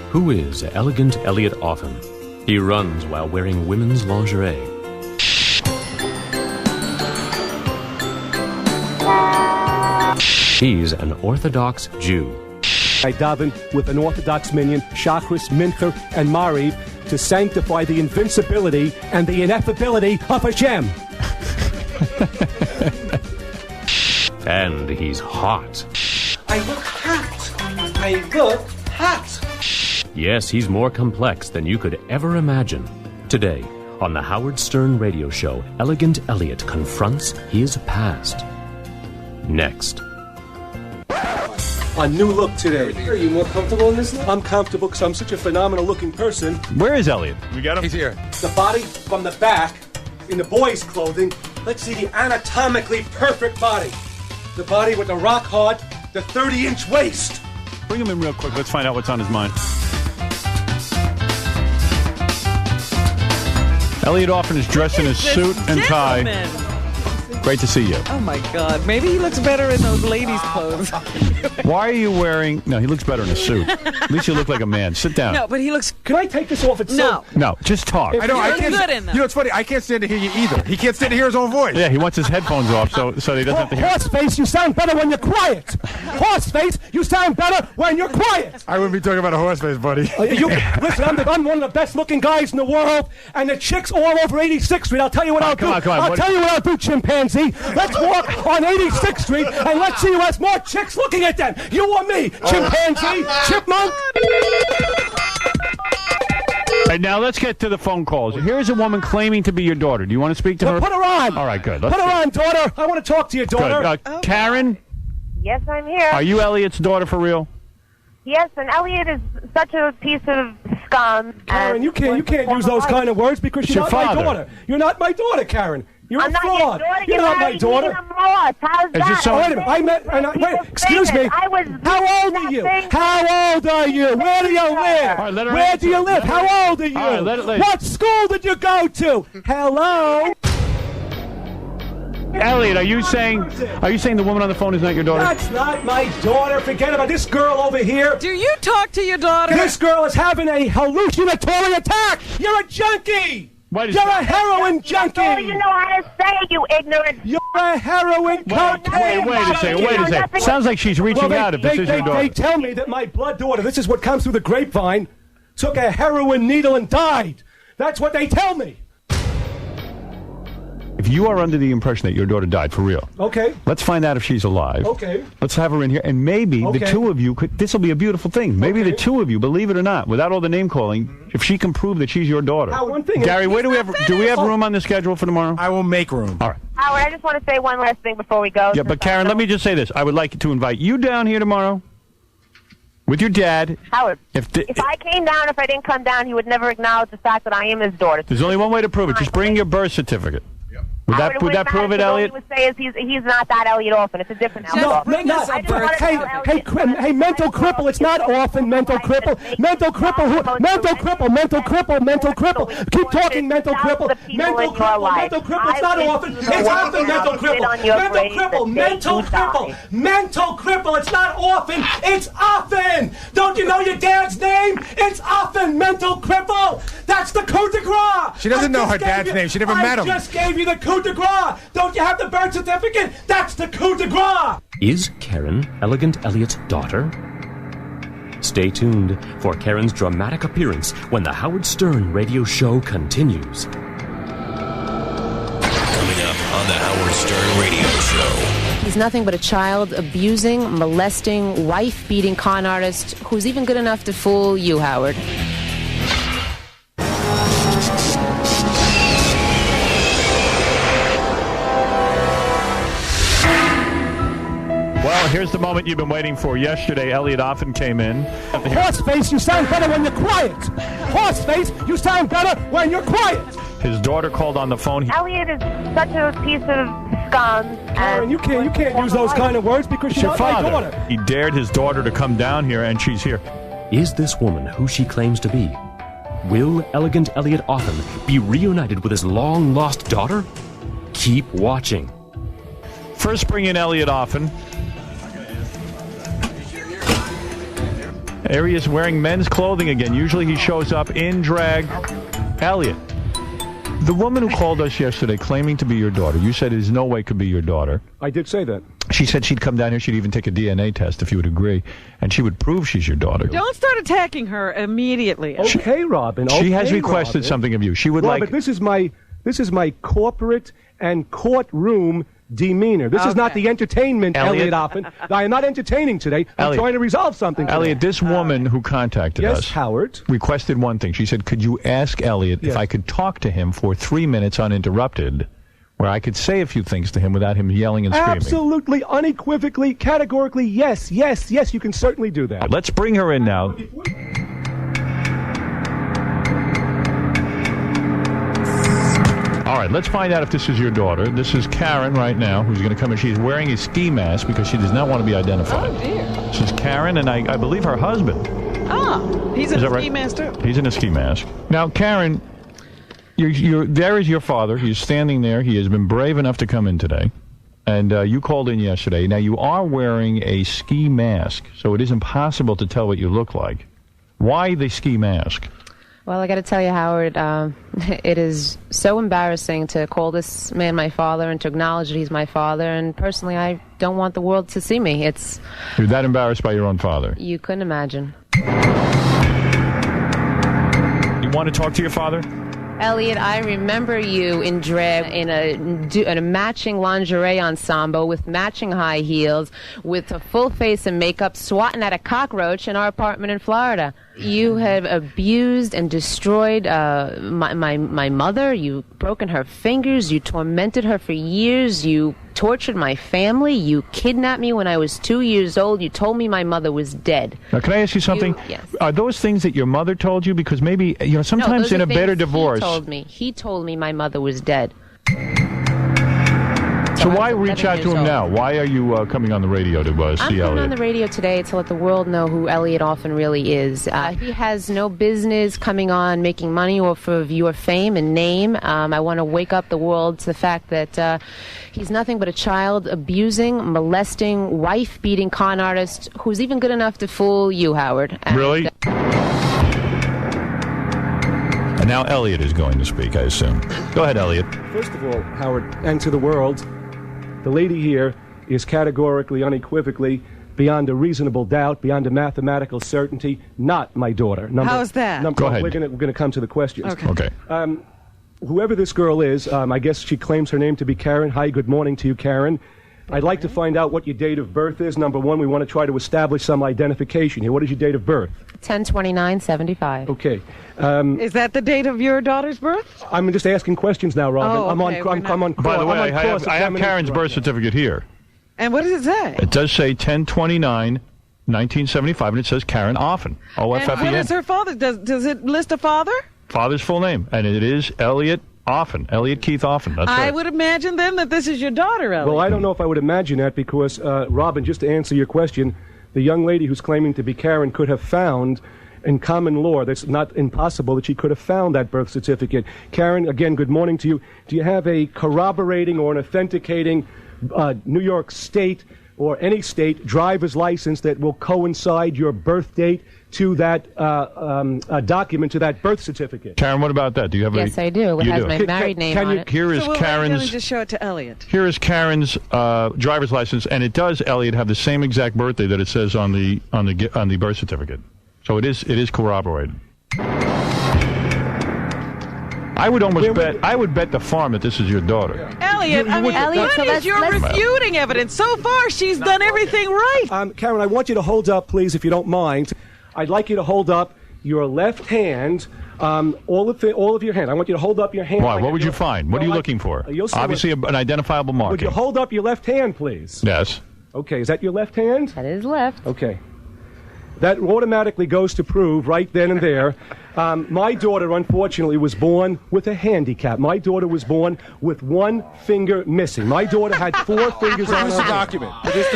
Who is Elegant Elliot Offen? He runs while wearing women's lingerie. He's an Orthodox Jew. I daven with an Orthodox minyan, Shachris, Mincha, and Mariv, to sanctify the invincibility and the ineffability of Hashem. And he's hot. I look hot. I look hot. Yes, he's more complex than you could ever imagine. Today, on the Howard Stern radio show, Elegant Elliot confronts his past. Next. A new look today. Are you more comfortable in this look? I'm comfortable because I'm such a phenomenal looking person. Where is Elliot? We got him? He's here. The body from the back, in the boys' clothing. Let's see the anatomically perfect body. The body with the rock hard, the 30-inch waist. Bring him in real quick. Let's find out what's on his mind. Elliot Offen is dressed in a suit and tie. Great to see you. Oh, my God. Maybe he looks better in those ladies' clothes. Why are you wearing... No, he looks better in a suit. At least you look like a man. Sit down. No, but he looks... Can I take this off itself? No. No, just talk. I know. I can't. good in them. You know, it's funny. I can't stand to hear you either. He can't stand to hear his own voice. Yeah, he wants his headphones off so he doesn't have to hear... Horseface, you sound better when you're quiet. Horseface, you sound better when you're quiet. I wouldn't be talking about a horse face, buddy. Listen, I'm one of the best looking guys in the world, and the chicks all over 86th Street. I'll tell you what I'll do. I'll tell you what I'll do, chimpanzee. Let's walk on 86th Street, and let's see who has more chicks looking at them. You or me, chimpanzee, chipmunk. All right, now let's get to the phone calls. Here's a woman claiming to be your daughter. Do you want to speak to her? Put her on. All right, good. Put her on, daughter. I want to talk to your daughter. Good. Karen? Yes, I'm here. Are you Elliot's daughter for real? Yes, and Elliot is such a piece of scum. Karen, you can't use those kind of words because you're not my daughter. You're not my daughter, Karen. You're I'm a fraud. You're not my daughter. How's that? Wait, excuse me. How old are you? How old are you? Where do you live? Right, Where do you live? How old are you? All right, what school did you go to? Hello? Elliot, are you saying the woman on the phone is not your daughter? That's not my daughter. Forget about this girl over here. Do you talk to your daughter? This girl is having a hallucinatory attack. You're a junkie. You're a heroin junkie! You know how to say it, you ignorant... You're a heroin cocaine Wait a second. Sounds like she's reaching out if this is your daughter. They tell me that my blood daughter, this is what comes through the grapevine, took a heroin needle and died. That's what they tell me. If you are under the impression that your daughter died for real, okay, let's find out if she's alive. Okay. Let's have her in here, and maybe the two of you could. This will be a beautiful thing. Maybe the two of you, believe it or not, without all the name calling, if she can prove that she's your daughter. One thing, Gary, where do we have room on the schedule for tomorrow? I will make room. All right. Howard, I just want to say one last thing before we go. Yeah, but Karen, let me just say this. I would like to invite you down here tomorrow with your dad. Howard, if I came down, if I didn't come down, he would never acknowledge the fact that I am his daughter. There's only one way to prove it. Just bring your birth certificate. Would that prove it, Elliot? All he would say is he's not that Elliot Offen. It's a different Elliot Offen. Hey, mental cripple. It's not Offen, mental cripple. Mental cripple. Mental cripple. Keep talking, mental cripple. Mental cripple. It's not Offen. It's Offen, mental cripple. Mental cripple. It's not Offen. It's Offen. Don't you know your dad's name? It's Offen, mental cripple. That's the coup de grace. She doesn't know her dad's name. She never met him. I just gave you the coup de grace. Don't you have the birth certificate? That's the coup de grace. Is Karen Elegant Elliot's daughter? Stay tuned for Karen's dramatic appearance when the Howard Stern radio show continues. Coming up on the Howard Stern radio show. He's nothing but a child-abusing, molesting, wife-beating con artist who's even good enough to fool you, Howard. Well, here's the moment you've been waiting for. Yesterday, Elliot Offen came in. Horseface, you sound better when you're quiet. Horseface, you sound better when you're quiet. His daughter called on the phone. Elliot is such a piece of scum. Karen, you can't use those kind of words because she's not my daughter. He dared his daughter to come down here, and she's here. Is this woman who she claims to be? Will Elegant Elliot Offen be reunited with his long-lost daughter? Keep watching. First, bring in Elliot Offen. There he is wearing men's clothing again. Usually he shows up in drag. Elliot, the woman who called us yesterday claiming to be your daughter, you said there's no way could be your daughter. I did say that. She said she'd come down here, she'd even take a DNA test if you would agree, and she would prove she's your daughter. Don't start attacking her immediately. Okay, Robin. She has requested something of you. She would Robin, this is my corporate and courtroom demeanor. This is not the entertainment, Elliot Offen. I am not entertaining today. I'm trying to resolve something today. Elliot, this woman who contacted us, Howard, requested one thing. She said, could you ask Elliot if I could talk to him for 3 minutes uninterrupted, where I could say a few things to him without him yelling and screaming? Absolutely, unequivocally, categorically, yes, you can certainly do that. Let's bring her in now. All right, let's find out if this is your daughter. This is Karen right now, who's going to come in. She's wearing a ski mask because she does not want to be identified. Oh, dear. This is Karen, and I believe her husband. Ah, he's in a ski mask, too. He's in a ski mask. Now, Karen, there is your father. He's standing there. He has been brave enough to come in today. And you called in yesterday. Now, you are wearing a ski mask, so it is impossible to tell what you look like. Why the ski mask? Well, I got to tell you, Howard, it is so embarrassing to call this man my father and to acknowledge that he's my father. And personally, I don't want the world to see me. You're that embarrassed by your own father? You couldn't imagine. You want to talk to your father? Elliot, I remember you in drag in a matching lingerie ensemble with matching high heels, with a full face of makeup, swatting at a cockroach in our apartment in Florida. You have abused and destroyed my mother. You've broken her fingers. You tormented her for years. You tortured my family. You kidnapped me when I was 2 years old. You told me my mother was dead. Now, can I ask you something? Yes. Are those things that your mother told you? Because maybe, sometimes in a better divorce. He told me my mother was dead. So why reach out to him now? Why are you coming on the radio to see Elliot? I'm coming on the radio today to let the world know who Elliot Offen really is. He has no business coming on making money off of your fame and name. I want to wake up the world to the fact that he's nothing but a child-abusing, molesting, wife-beating con artist who's even good enough to fool you, Howard. Really? And now Elliot is going to speak, I assume. Go ahead, Elliot. First of all, Howard, and to the world, the lady here is categorically, unequivocally, beyond a reasonable doubt, beyond a mathematical certainty, not my daughter. How's that? Go ahead. We're going to come to the questions. Okay. Whoever this girl is, I guess she claims her name to be Karen. Hi, good morning to you, Karen. I'd like to find out what your date of birth is. Number one, we want to try to establish some identification here. What is your date of birth? 10/29/75. Okay. Is that the date of your daughter's birth? I'm just asking questions now, Robin. Oh, okay. I'm on By the way, I have Karen's birth certificate here. And what does it say? It does say 10/29/1975, and it says Karen Offen. O-F-F-E-N. And what is her father? Does it list a father? Father's full name, and it is Elliot Offen. Elliot Keith Offen. That's right. I would imagine then that this is your daughter, Elliot. Well, I don't know if I would imagine that because, Robin, just to answer your question, the young lady who's claiming to be Karen could have found, in common law, that's not impossible that she could have found that birth certificate. Karen, again, good morning to you. Do you have a corroborating or an authenticating New York State or any state driver's license that will coincide your birth date to that document, to that birth certificate? Karen, what about that? Do you have Yes, I do. It has my married name on it. Here is So Karen's. just show it to Elliot. Here is Karen's driver's license, and it does, Elliot, have the same exact birthday that it says on the birth certificate. So it is corroborated. I would almost bet. I would bet the farm that this is your daughter. Elliot, Elliot, so you're refuting evidence. So far, she's done everything right. Karen, I want you to hold up, please, if you don't mind. I'd like you to hold up your left hand, all of your hand. I want you to hold up your hand. Why? What would you find? What are you looking for? Obviously, an identifiable marking. Would you hold up your left hand, please? Yes. Okay, is that your left hand? That is left. Okay. That automatically goes to prove right then and there. My daughter, unfortunately, was born with a handicap. My daughter was born with one finger missing. My daughter had 4 fingers on her hand. Produce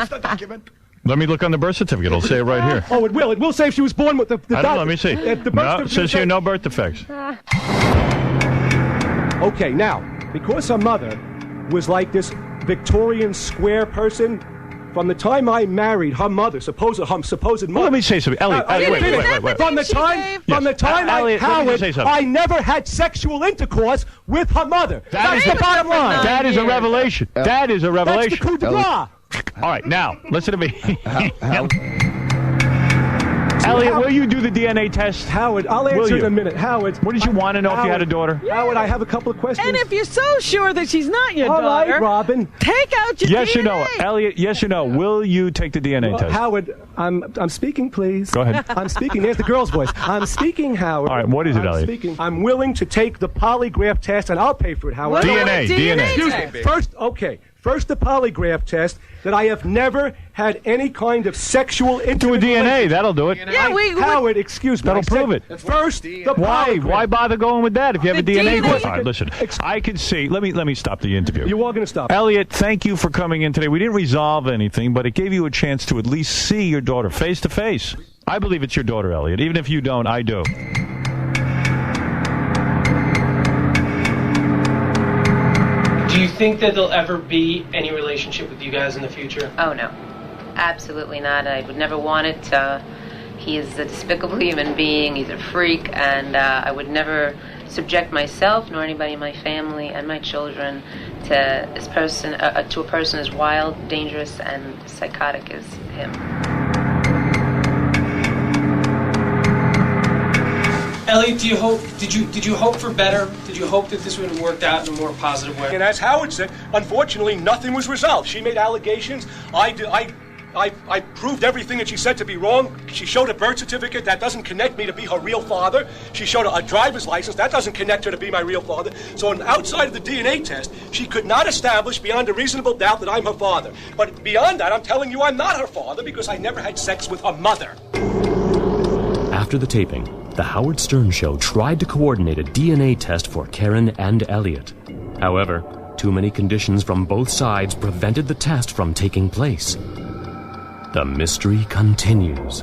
the document. Let me look on the birth certificate. It'll say it right here. Oh, it will. It will say if she was born with the I don't know. Let me see. No, it says here no birth defects. Okay, now, because her mother was like this Victorian square person, from the time I married her mother, supposed mother. Well, let me say something. Elliot, wait. From the time Elliot, I never had sexual intercourse with her mother. That's the bottom line. That is a revelation. That is a revelation. That's the coup de grace. All right, now, listen to me. Elliot, will you do the DNA test? Howard, I'll answer in a minute. Howard. What did you want to know if you had a daughter? Howard, I have a couple of questions. And if you're so sure that she's not your daughter, all right, Robin. Take out your yes DNA. or no? Elliot, yes or no? Will you take the DNA test? Howard, I'm speaking, please. Go ahead. I'm speaking. There's the girl's voice. I'm speaking, Howard. All right, what is it, Elliot? Speaking. I'm willing to take the polygraph test, and I'll pay for it, Howard. DNA. Excuse me. First, the polygraph test, that I have never had any kind of sexual Do a DNA. That'll do it. Yeah, Howard, excuse me. That'll prove it. First, the polygraph. Why bother going with that if you have a DNA test? All right, listen. Excuse- I can see. Let me stop the interview. You are going to stop. Elliot, thank you for coming in today. We didn't resolve anything, but it gave you a chance to at least see your daughter face to face. I believe it's your daughter, Elliot. Even if you don't, I do. Do you think that there'll ever be any relationship with you guys in the future? Oh, no. Absolutely not. I would never want it. He is a despicable human being. He's a freak, and I would never subject myself, nor anybody in my family and my children, to a person as wild, dangerous, and psychotic as him. Elliot, did you hope for better? Did you hope that this would have worked out in a more positive way? And as Howard said, unfortunately, nothing was resolved. She made allegations. I proved everything that she said to be wrong. She showed a birth certificate. That doesn't connect me to be her real father. She showed a driver's license. That doesn't connect her to be my real father. So outside of the DNA test, she could not establish beyond a reasonable doubt that I'm her father. But beyond that, I'm telling you I'm not her father because I never had sex with her mother. After the taping, the Howard Stern Show tried to coordinate a DNA test for Karen and Elliot. However, too many conditions from both sides prevented the test from taking place. The mystery continues.